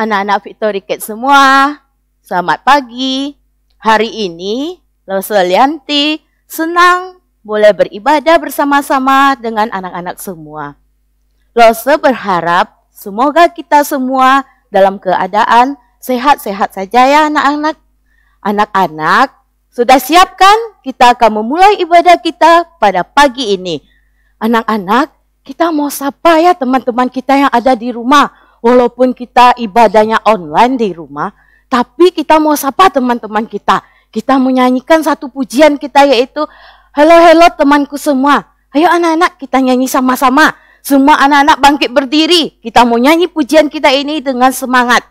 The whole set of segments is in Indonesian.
Anak-anak Victory Kids semua, selamat pagi. Hari ini, Lose Lianti senang boleh beribadah bersama-sama dengan anak-anak semua. Lose berharap semoga kita semua dalam keadaan sehat-sehat saja ya anak-anak. Anak-anak, sudah siapkan? Kita akan memulai ibadah kita pada pagi ini. Anak-anak, kita mau sapa ya teman-teman kita yang ada di rumah. Walaupun kita ibadahnya online di rumah, tapi kita mau sapa teman-teman kita. Kita menyanyikan satu pujian kita yaitu, "Halo temanku semua." Ayo anak-anak kita nyanyi sama-sama. Semua anak-anak bangkit berdiri. Kita mau nyanyi pujian kita ini dengan semangat.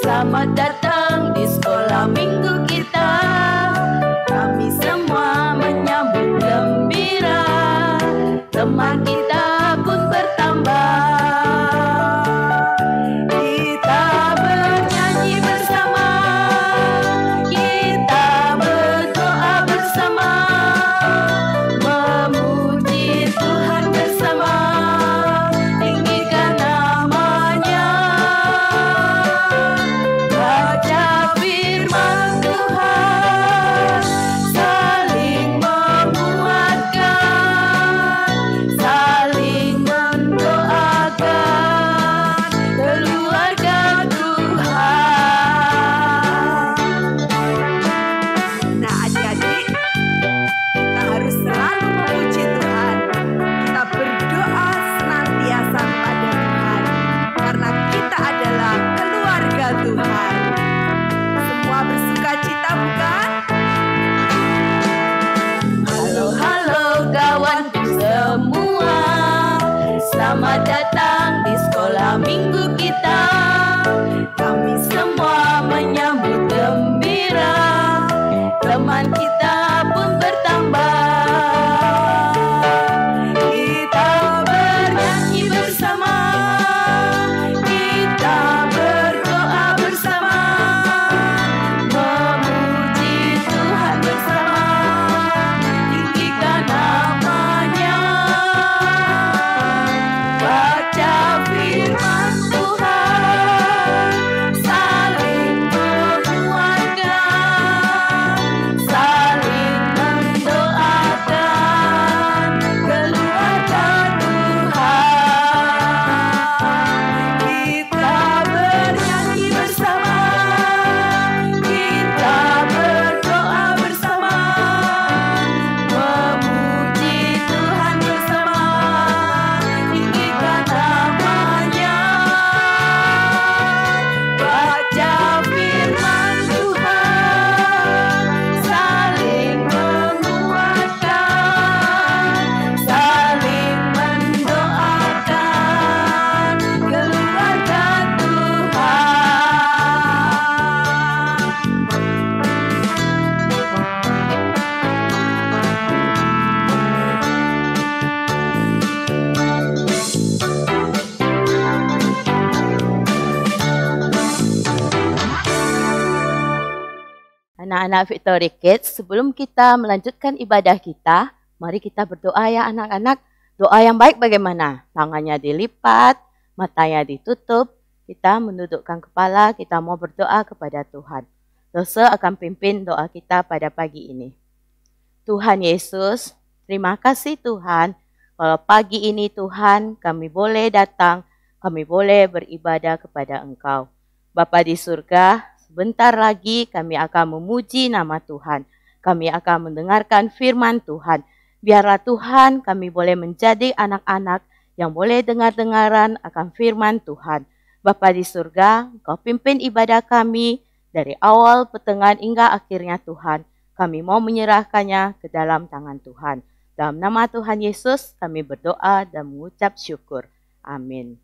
Selamat datang di sekolah minggu kita. Kami semua menyambut gembira. Teman kita pun bertambah. Kita bernyanyi bersama. Kita berdoa bersama. Memuji Tuhan bersama. Tinggikan namanya. Selamat datang di sekolah minggu kita. Kami semua menyambut gembira. Teman kita pun bertambah. Kita bernyanyi bersama. Kita berdoa bersama. Memuji Tuhan bersama. Tinggikan namanya. Baca firman Tuhan, saling menguatkan, saling mendoakan, keluarga Tuhan. Kita bernyanyi bersama, kita berdoa bersama, memuji Tuhan bersama. Tinggikan namanya. Baca firman Tuhan, saling menguatkan, saling mendoakan, keluarga Anak-anak Victory Kids, sebelum kita melanjutkan ibadah kita, mari kita berdoa ya anak-anak. Doa yang baik bagaimana? Tangannya dilipat, matanya ditutup, kita menundukkan kepala, kita mau berdoa kepada Tuhan. Lose akan pimpin doa kita pada pagi ini. Tuhan Yesus, terima kasih Tuhan, kalau pagi ini Tuhan kami boleh datang, kami boleh beribadah kepada Engkau. Bapa di surga, sebentar lagi kami akan memuji nama Tuhan. Kami akan mendengarkan firman Tuhan. Biarlah Tuhan kami boleh menjadi anak-anak yang boleh dengar-dengaran akan firman Tuhan. Bapa di surga, Engkau pimpin ibadah kami dari awal, pertengahan hingga akhirnya Tuhan. Kami mau menyerahkannya ke dalam tangan Tuhan. Dalam nama Tuhan Yesus kami berdoa dan mengucap syukur. Amin.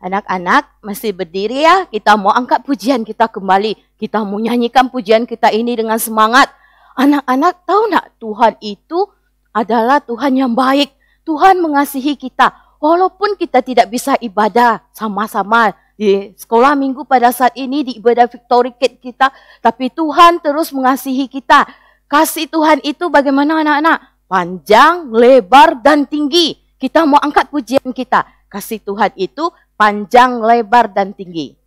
Anak-anak masih berdiri ya, kita mau angkat pujian kita kembali. Kita mau nyanyikan pujian kita ini dengan semangat. Anak-anak tahu nak Tuhan itu adalah Tuhan yang baik. Tuhan mengasihi kita. Walaupun kita tidak bisa ibadah sama-sama di sekolah minggu pada saat ini, di ibadah Victory Gate kita. Tapi Tuhan terus mengasihi kita. Kasih Tuhan itu bagaimana anak-anak? Panjang, lebar dan tinggi. Kita mau angkat pujian kita. Kasih Tuhan itu panjang, lebar dan tinggi.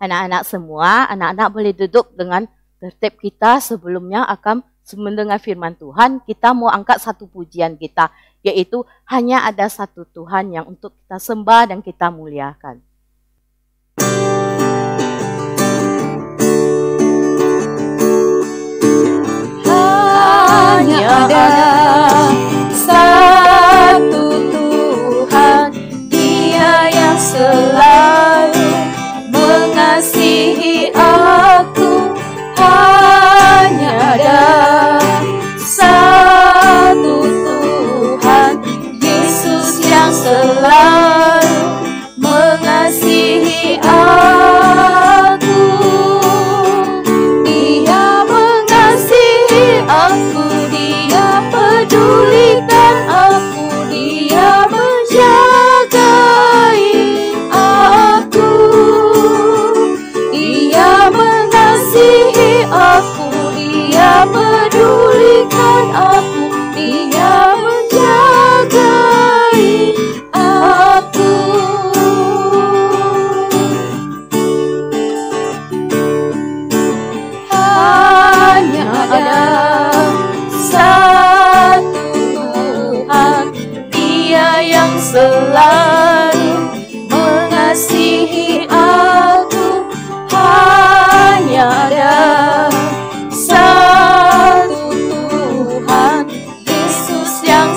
Anak-anak semua, anak-anak boleh duduk dengan tertib kita. Sebelumnya akan mendengar firman Tuhan, kita mau angkat satu pujian kita, yaitu hanya ada satu Tuhan yang untuk kita sembah dan kita muliakan. Hanya ada satu Tuhan, Dia yang selalu mengasihi aku. Hanya ada satu Tuhan, Yesus yang selalu mengasihi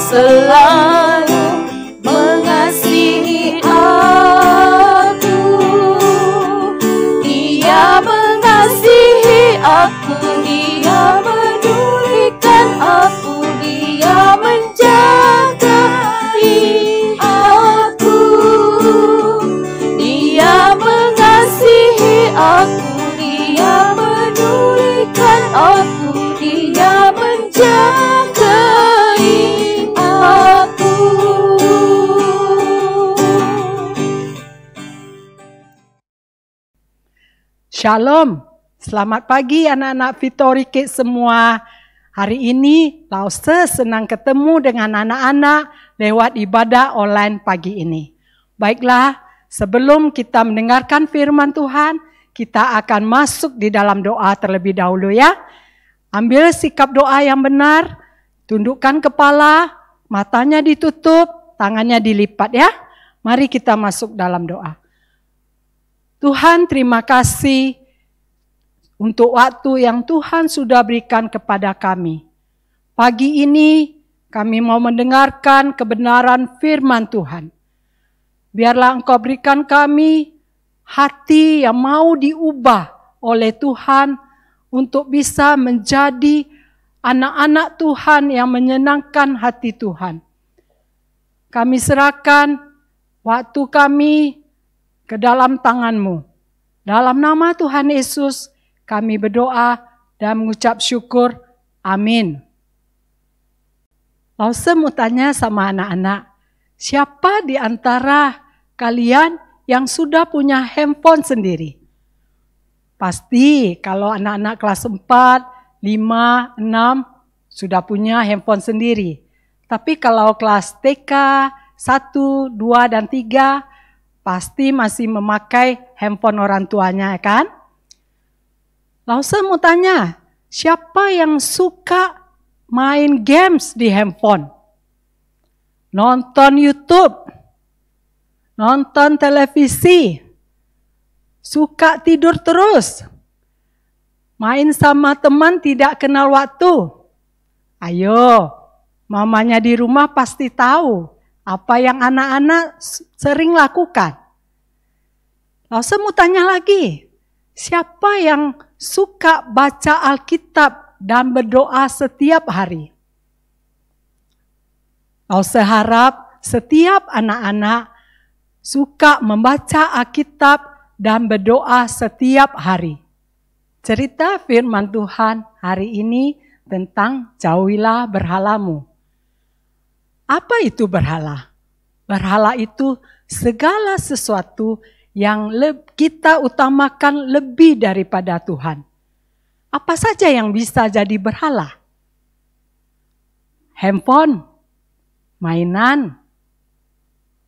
selalu mengasihi aku. Dia mengasihi aku, Dia medulikan aku, Dia menjagai aku. Dia mengasihi aku, Dia medulikan aku, Dia menjagai aku. Shalom, selamat pagi anak-anak Victory Kids semua. Hari ini Lause senang ketemu dengan anak-anak lewat ibadah online pagi ini. Baiklah, sebelum kita mendengarkan firman Tuhan, kita akan masuk di dalam doa terlebih dahulu ya. Ambil sikap doa yang benar, tundukkan kepala, matanya ditutup, tangannya dilipat ya. Mari kita masuk dalam doa. Tuhan, terima kasih untuk waktu yang Tuhan sudah berikan kepada kami. Pagi ini kami mau mendengarkan kebenaran firman Tuhan. Biarlah Engkau berikan kami hati yang mau diubah oleh Tuhan untuk bisa menjadi anak-anak Tuhan yang menyenangkan hati Tuhan. Kami serahkan waktu kami ke dalam tangan-Mu. Dalam nama Tuhan Yesus, kami berdoa dan mengucap syukur. Amin. Lause mau tanya sama anak-anak, siapa di antara kalian yang sudah punya handphone sendiri? Pasti kalau anak-anak kelas 4, 5, 6 sudah punya handphone sendiri. Tapi kalau kelas TK 1, 2, dan 3, pasti masih memakai handphone orang tuanya, kan? Lause mau tanya, siapa yang suka main games di handphone? Nonton YouTube, nonton televisi, suka tidur terus, main sama teman tidak kenal waktu. Ayo, mamanya di rumah pasti tahu apa yang anak-anak sering lakukan. Lause mau tanya lagi, siapa yang suka baca Alkitab dan berdoa setiap hari? Lause harap setiap anak-anak suka membaca Alkitab dan berdoa setiap hari. Cerita firman Tuhan hari ini tentang jauhilah berhalamu. Apa itu berhala? Berhala itu segala sesuatu yang kita utamakan lebih daripada Tuhan. Apa saja yang bisa jadi berhala? Handphone, mainan,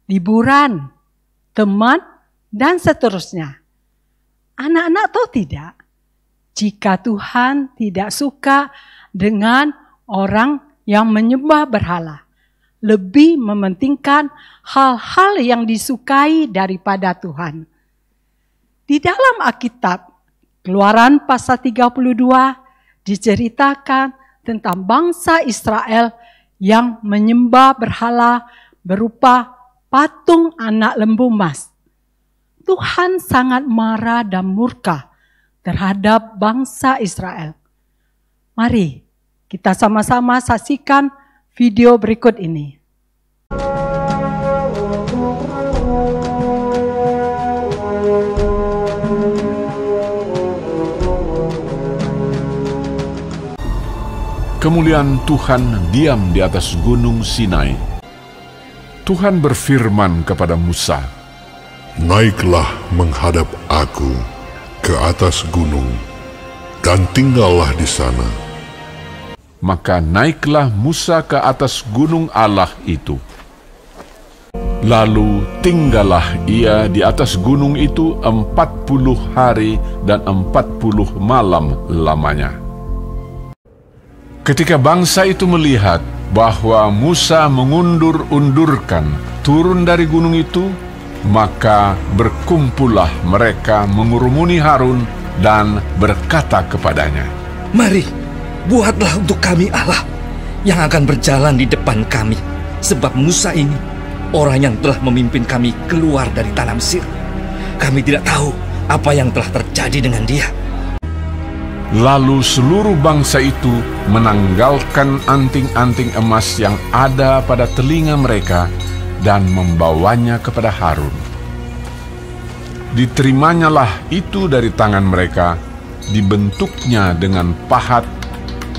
liburan, teman, dan seterusnya. Anak-anak tahu tidak? Jika Tuhan tidak suka dengan orang yang menyembah berhala, lebih mementingkan hal-hal yang disukai daripada Tuhan. Di dalam Alkitab, Keluaran pasal 32 diceritakan tentang bangsa Israel yang menyembah berhala berupa patung anak lembu emas. Tuhan sangat marah dan murka terhadap bangsa Israel. Mari kita sama-sama saksikan video berikut ini. Kemuliaan Tuhan diam di atas gunung Sinai. Tuhan berfirman kepada Musa, "Naiklah menghadap aku ke atas gunung, dan tinggallah di sana." Maka naiklah Musa ke atas gunung Allah itu. Lalu tinggallah ia di atas gunung itu 40 hari dan 40 malam lamanya. Ketika bangsa itu melihat bahwa Musa mengundur-undurkan turun dari gunung itu, maka berkumpullah mereka mengurumuni Harun dan berkata kepadanya, "Mari, buatlah untuk kami Allah yang akan berjalan di depan kami. sebab Musa ini orang yang telah memimpin kami keluar dari tanah Mesir. Kami tidak tahu apa yang telah terjadi dengan dia." Lalu seluruh bangsa itu menanggalkan anting-anting emas yang ada pada telinga mereka dan membawanya kepada Harun. Diterimanya itu dari tangan mereka, dibentuknya dengan pahat,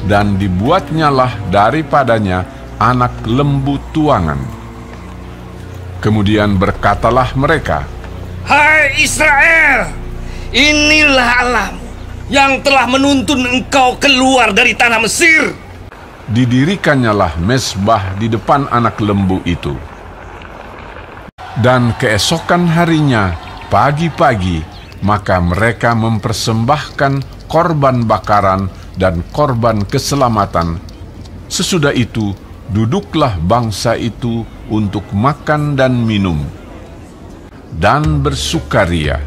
dan dibuatnyalah daripadanya anak lembu tuangan. Kemudian berkatalah mereka, "Hai Israel, inilah Allahmu yang telah menuntun engkau keluar dari tanah Mesir." Didirikannyalah mezbah di depan anak lembu itu. Dan keesokan harinya, pagi-pagi, maka mereka mempersembahkan korban bakaran dan korban keselamatan. Sesudah itu, duduklah bangsa itu untuk makan dan minum, dan bersukaria.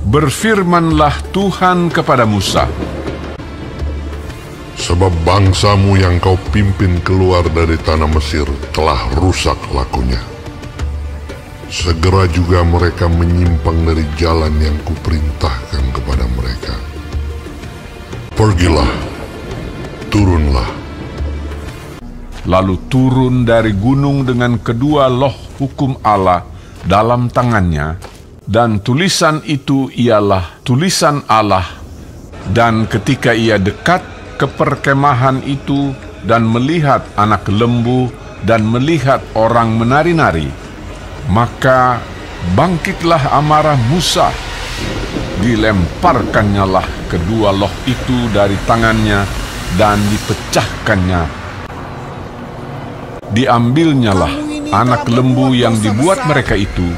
Berfirmanlah Tuhan kepada Musa, Sebab bangsamu yang kau pimpin keluar dari tanah Mesir telah rusak lakunya. Segera juga mereka menyimpang dari jalan yang kuperintahkan kepada mereka. Pergilah, turunlah. Lalu turun dari gunung dengan kedua loh hukum Allah dalam tangannya, dan tulisan itu ialah tulisan Allah. Dan ketika ia dekat ke perkemahan itu dan melihat anak lembu dan melihat orang menari-nari, maka bangkitlah amarah Musa. Dilemparkannyalah kedua loh itu dari tangannya dan dipecahkannya. Diambilnyalah anak lembu yang dibuat mereka itu,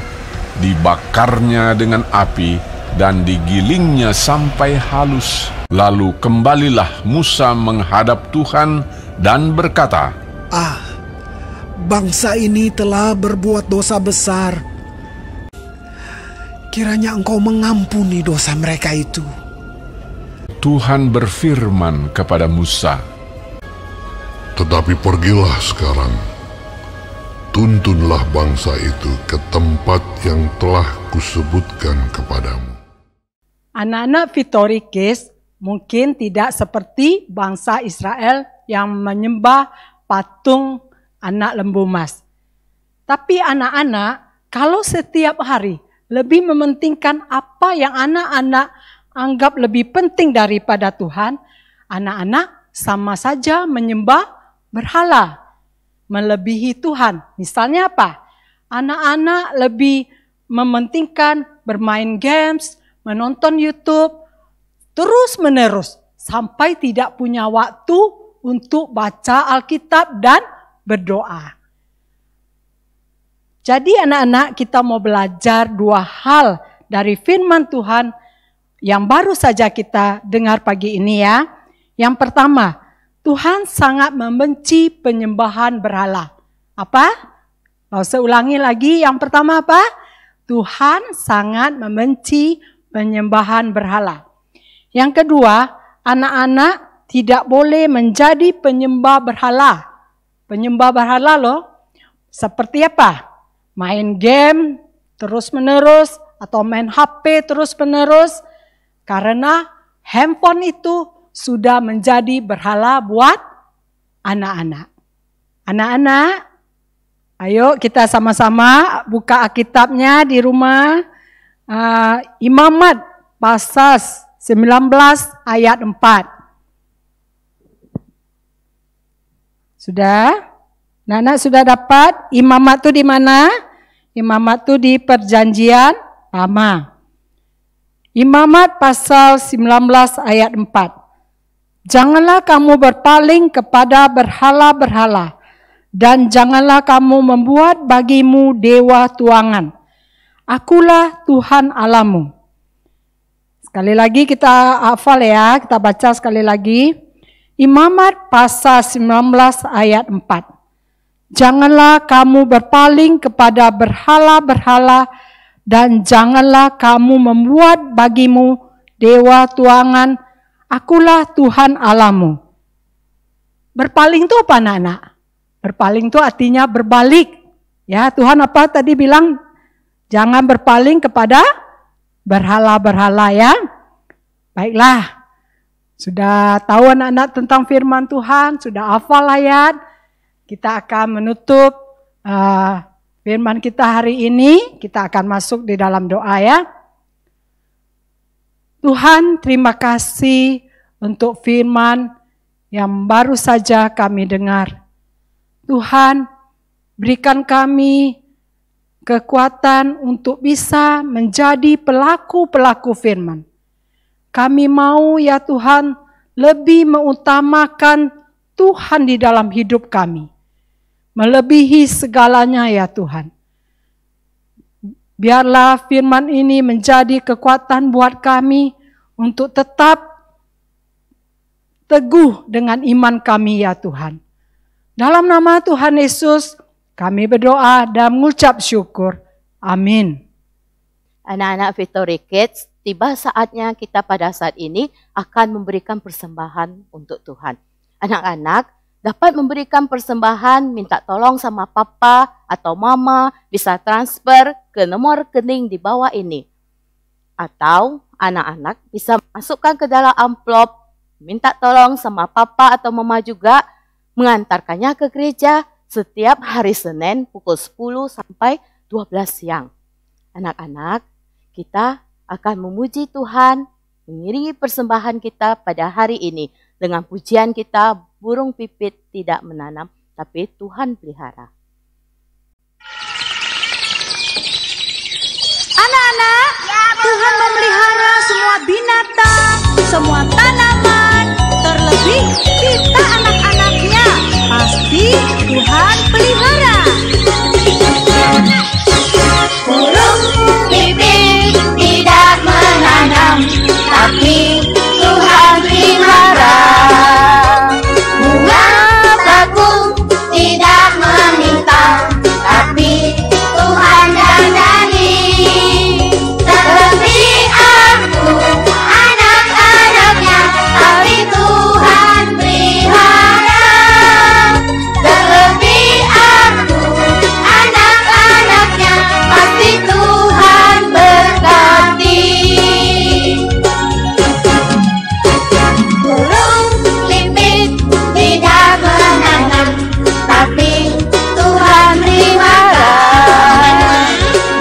dibakarnya dengan api dan digilingnya sampai halus. Lalu kembalilah Musa menghadap Tuhan dan berkata, Bangsa ini telah berbuat dosa besar. Kiranya Engkau mengampuni dosa mereka itu. Tuhan berfirman kepada Musa, Tetapi pergilah sekarang, tuntunlah bangsa itu ke tempat yang telah kusebutkan kepadamu. Anak-anak Fitorikis mungkin tidak seperti bangsa Israel yang menyembah patung anak lembu emas. Tapi anak-anak, kalau setiap hari lebih mementingkan apa yang anak-anak anggap lebih penting daripada Tuhan, anak-anak sama saja menyembah berhala, melebihi Tuhan. Misalnya apa? Anak-anak lebih mementingkan bermain games, menonton YouTube, terus-menerus sampai tidak punya waktu untuk baca Alkitab dan berdoa. Jadi anak-anak, kita mau belajar dua hal dari firman Tuhan yang baru saja kita dengar pagi ini ya. Yang pertama, Tuhan sangat membenci penyembahan berhala. Apa? Mau saya ulangi lagi, yang pertama apa? Tuhan sangat membenci penyembahan berhala. Yang kedua, anak-anak tidak boleh menjadi penyembah berhala. Penyembah berhala loh, seperti apa? Main game terus-menerus atau main HP terus-menerus. Karena handphone itu sudah menjadi berhala buat anak-anak. Anak-anak, ayo kita sama-sama buka Alkitabnya di rumah. Imamat pasal 19 ayat 4. Sudah? Anak-anak sudah dapat? Imamat itu di mana? Imamat itu di Perjanjian Lama. Imamat pasal 19 ayat 4. Janganlah kamu berpaling kepada berhala-berhala, dan janganlah kamu membuat bagimu dewa tuangan. Akulah Tuhan Allahmu. Sekali lagi kita hafal ya, kita baca sekali lagi. Imamat pasal 19 ayat 4. Janganlah kamu berpaling kepada berhala-berhala, dan janganlah kamu membuat bagimu dewa tuangan. Akulah Tuhan Allahmu. Berpaling itu apa anak-anak? Berpaling itu artinya berbalik. Ya, Tuhan apa tadi bilang? Jangan berpaling kepada berhala-berhala ya. Baiklah. Sudah tahu anak-anak tentang firman Tuhan, sudah hafal ayat. Kita akan menutup firman kita hari ini. Kita akan masuk di dalam doa ya. Tuhan, terima kasih untuk firman yang baru saja kami dengar. Tuhan, berikan kami kekuatan untuk bisa menjadi pelaku-pelaku firman. Kami mau ya Tuhan lebih mengutamakan Tuhan di dalam hidup kami. Melebihi segalanya ya Tuhan. Biarlah firman ini menjadi kekuatan buat kami untuk tetap teguh dengan iman kami ya Tuhan. Dalam nama Tuhan Yesus kami berdoa dan mengucap syukur. Amin. Anak-anak Victory Kids, tiba saatnya kita pada saat ini akan memberikan persembahan untuk Tuhan. Anak-anak dapat memberikan persembahan, minta tolong sama papa atau mama, bisa transfer ke nomor rekening di bawah ini. Atau anak-anak bisa masukkan ke dalam amplop, minta tolong sama papa atau mama juga, mengantarkannya ke gereja setiap hari Senin pukul 10 sampai 12 siang. Anak-anak, kita akan memuji Tuhan, mengiringi persembahan kita pada hari ini dengan pujian kita, burung pipit tidak menanam, tapi Tuhan pelihara. Anak-anak, Tuhan memelihara semua binatang, semua tanaman, terlebih kita anak-anaknya. Pasti Tuhan pelihara. Burung pipit tidak menanam, tapi Tuhan pelihara. Bunga bakung tidak meminta, tapi Tuhan dandani. Terlebih aku, anak-anaknya, tapi Tuhan pelihara. Terlebih aku, anak-anaknya, pasti Tuhan berkati. Burung pipit tidak menanam, tapi Tuhan pelihara.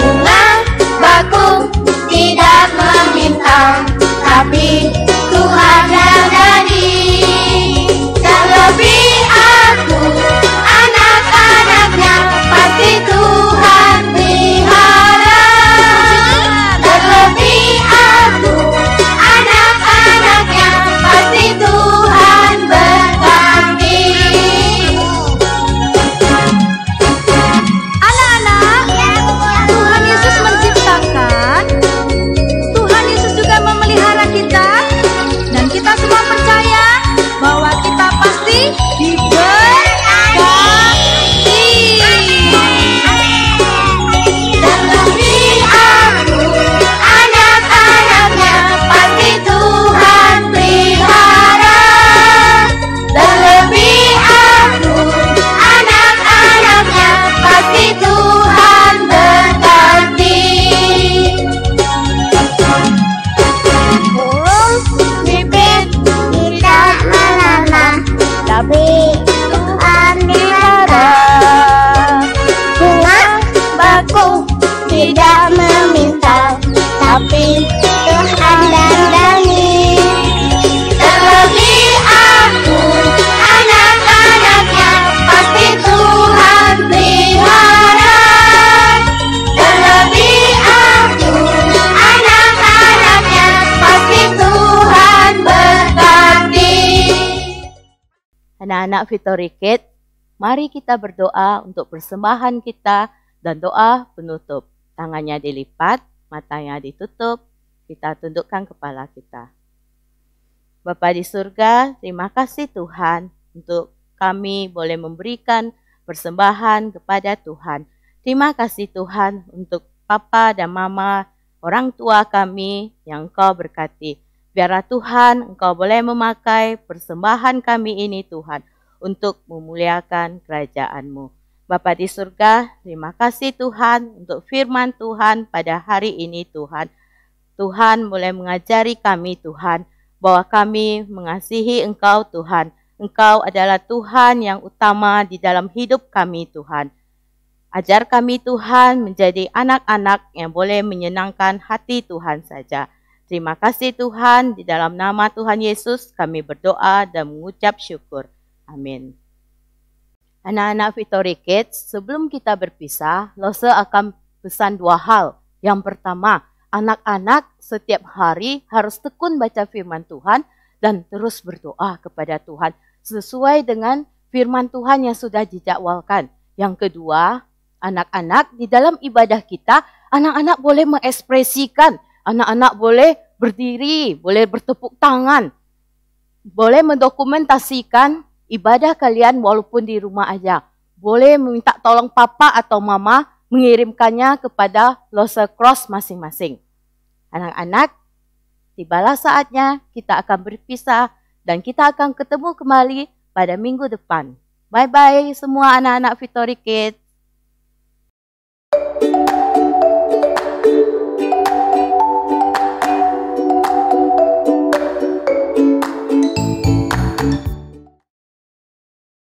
Bunga bakung tidak meminta, tapi Tuhan dandani. Terlebih aku, anak-anaknya, pasti Tuhan pelihara. Terlebih aku, anak-anaknya, pasti Tuhan berkati. Anak-anak, Tuhan Yesus menciptakan, Tuhan Yesus juga memelihara kita, dan kita semua percaya bahwa kita pasti diberkati. Terlebih aku, anak-anaknya, pasti Tuhan pelihara. Terlebih aku, anak-anaknya, pasti Tuhan berkati. Burung pipit tidak menanam, tapi Tuhan pelihara. Bunga bakung tidak meminta, tapi Tuhan dandani. Terlebih aku, anak-anaknya, pasti Tuhan pelihara. Terlebih aku, anak-anaknya, pasti Tuhan berkati. Anak-anak Victory Kids, mari kita berdoa untuk persembahan kita dan doa penutup. Tangannya dilipat, matanya ditutup, kita tundukkan kepala kita. Bapa di surga, terima kasih Tuhan untuk kami boleh memberikan persembahan kepada Tuhan. Terima kasih Tuhan untuk Papa dan Mama, orang tua kami yang Engkau berkati. Biarlah Tuhan Engkau boleh memakai persembahan kami ini Tuhan, untuk memuliakan kerajaan-Mu. Bapa di surga, terima kasih Tuhan untuk firman Tuhan pada hari ini Tuhan. Tuhan boleh mengajari kami Tuhan, bahwa kami mengasihi Engkau Tuhan. Engkau adalah Tuhan yang utama di dalam hidup kami Tuhan. Ajar kami Tuhan menjadi anak-anak yang boleh menyenangkan hati Tuhan saja. Terima kasih Tuhan, di dalam nama Tuhan Yesus kami berdoa dan mengucap syukur. Amin. Anak-anak Victory Kids, sebelum kita berpisah, Lose akan pesan 2 hal. Yang pertama, anak-anak setiap hari harus tekun baca firman Tuhan dan terus berdoa kepada Tuhan sesuai dengan firman Tuhan yang sudah dijadwalkan. Yang kedua, anak-anak di dalam ibadah kita, anak-anak boleh mengekspresikan, anak-anak boleh berdiri, boleh bertepuk tangan, boleh mendokumentasikan ibadah kalian walaupun di rumah aja. Boleh meminta tolong papa atau mama mengirimkannya kepada Lose Cross masing-masing. Anak-anak, tibalah saatnya kita akan berpisah dan kita akan ketemu kembali pada minggu depan. Bye-bye semua anak-anak Victory Kids.